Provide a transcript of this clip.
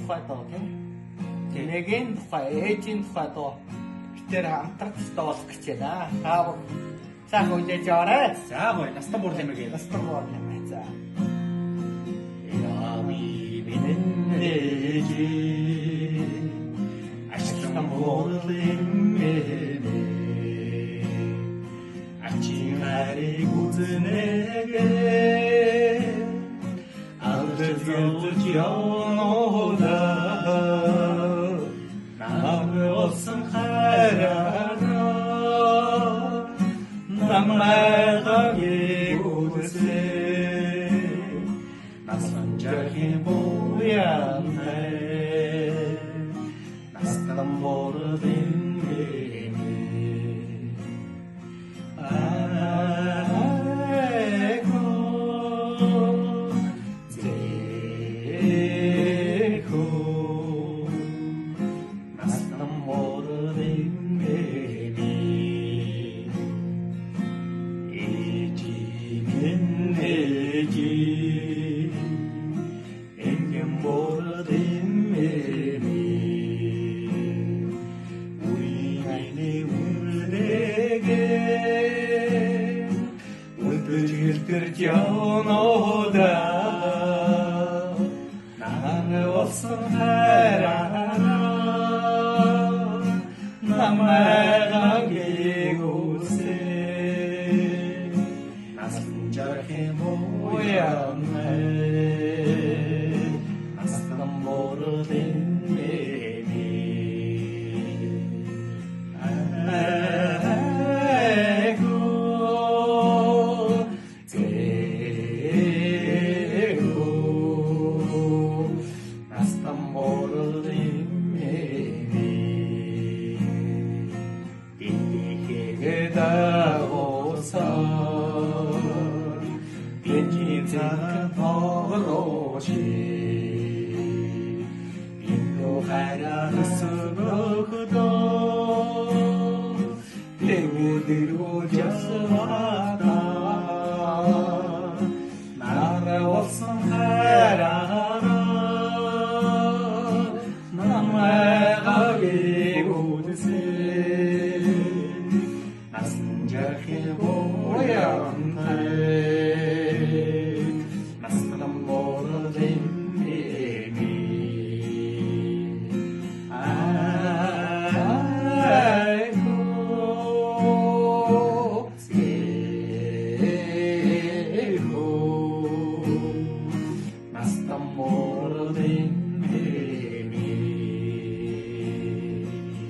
тухай доо тийм. Тэнэгийн тухай, ээжийн тухай доо битээр хамтарч доолох гэж байна. Таа цаах үдэж яваарай. За гоё, настан бүр лэмэг. Настан бүр лэмэг. За. Ями бинэнэжи ашигтан бүр лэмэг. Ачинари гүзнэгэ алдэзэлж явноода намайсан харана намайгаги гүзэ наслан жархи боянэ настан бордин Inno хайраа